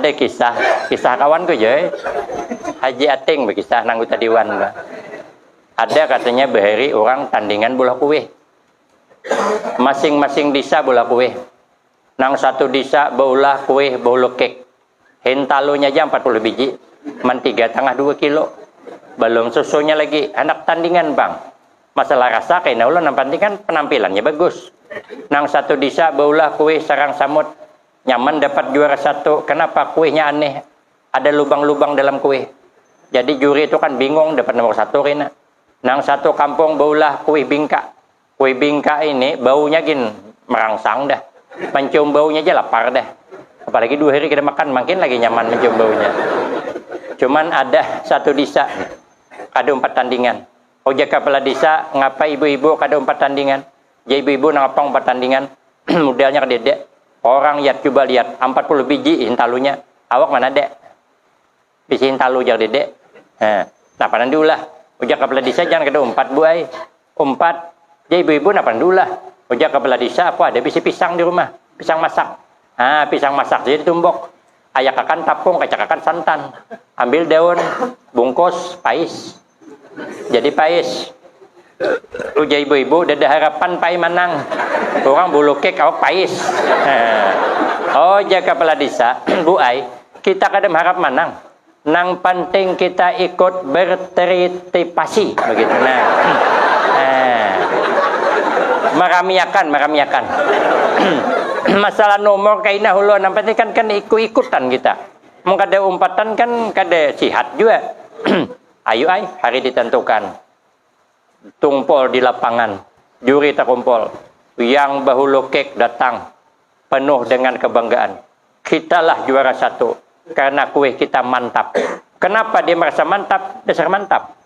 ada kisah kawanku je Haji Ating berkisah nanggota Dewan. Ada katanya behari orang tandingan bola kue. Masing-masing desa bola kue. Nang satu desa bola kue bola kek. Hentalunya aja 40 biji. Man 3,5 2 kilo. Belum susunya lagi. Anak tandingan bang. Masalah rasa kayaknya ulah nampak kan penampilannya bagus. Nang satu desa bola kue sarang samut. Nyaman dapat juara 1. Kenapa kuenya aneh? Ada lubang-lubang dalam kue. Jadi juri itu kan bingung dapat nomor 1 Rina. Nang satu kampung baulah kue bingka. Kue bingka ini baunya gin merangsang dah. Mencium baunya aja lapar dah. Apalagi 2 hari kita makan makin lagi nyaman mencium baunya. Cuman ada satu desa ada 4 tandingan. Ojek kepala desa ngapa ibu-ibu ada 4 tandingan. Jadi ibu-ibu ngapa 4 tandingan. Modelnya kededek. Orang lihat coba lihat 40 biji intalunya. Awak mana dek? Bisi intalu jar dedek. Nah panan diulah. Ojek kepala desa jangan kada 4 buai. 4. Jadi ibu-ibu napan dulah. Ojek kepala desa apa ada bisi pisang di rumah. Pisang masak. Pisang masak jadi tumbok. Ayak akan tapung, kacak akan santan. Ambil daun, bungkus, pais. Jadi pais. Uja ibu-ibu ada harapan pai menang. Orang bulu kek awak pais. Ojek kepala desa, Bu Ai, kita kadang harap menang. Nang penting kita ikut berteripasi begitu. Meramiakan. Masalah nomor kainah hulu nampak kan ikut-ikutan kita. Mengkada umpatan kan kada sihat juga. Ayo ay, hari ditentukan. Tumpul di lapangan. Juri terkumpul. Yang bahulu kek datang penuh dengan kebanggaan. Kitalah juara 1. Karena kue kita mantap. Kenapa dia merasa mantap? Dasar mantap.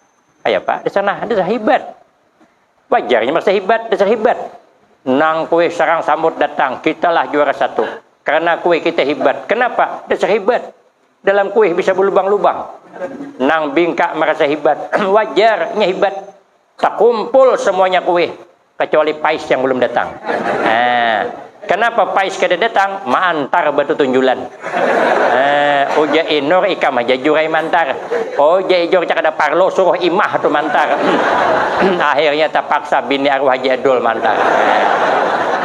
Ayo Pak, dasar hebat. Wajarnya merasa hebat, dasar hebat. Nang kue sarang samut datang, kitalah juara 1. Karena kue kita hebat. Kenapa? Dasar hebat. Dalam kue bisa berlubang-lubang. Nang bingka merasa hebat. Wajarnya hebat. Tak kumpul semuanya kue. Kecuali pais yang belum datang. Kenapa pais kada datang? Maantar batu tunjulan. Oja inor ikam aja jurai mantar. Oja ijor cak ada parlo suruh imah tu mantar. Akhirnya terpaksa bini arwah Haji Adul mantar.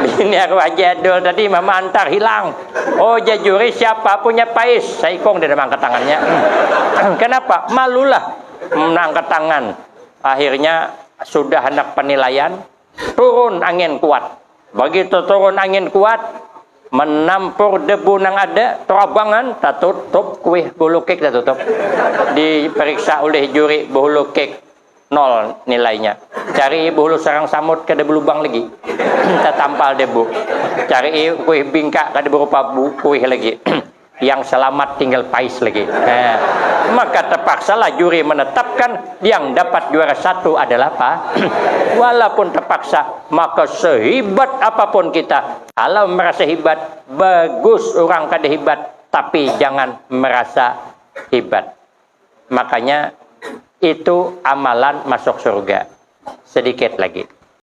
Bini arwah Haji Adul tadi mama antar hilang. Oja juri siapa punya pais? Saya ikong dia angkat tangannya. Kenapa? Malulah mengangkat tangan. Akhirnya sudah hendak penilaian. Turun angin kuat. Begitu turun angin kuat, menampur debu nang ada, terabangan, tak tutup kue bulu kek tak tutup. Diperiksa oleh juri bulu kek 0 nilainya. Cari bulu sarang samut kada berlubang lagi. Tak tampal debu. Cari kue bingka kada berupa kue lagi. Yang selamat tinggal pais lagi. Maka terpaksalah juri menetapkan yang dapat juara 1 adalah apa? Walaupun terpaksa, maka sehebat apapun kita, kalau merasa hebat, bagus orang kada hebat, tapi jangan merasa hebat. Makanya itu amalan masuk surga. Sedikit lagi.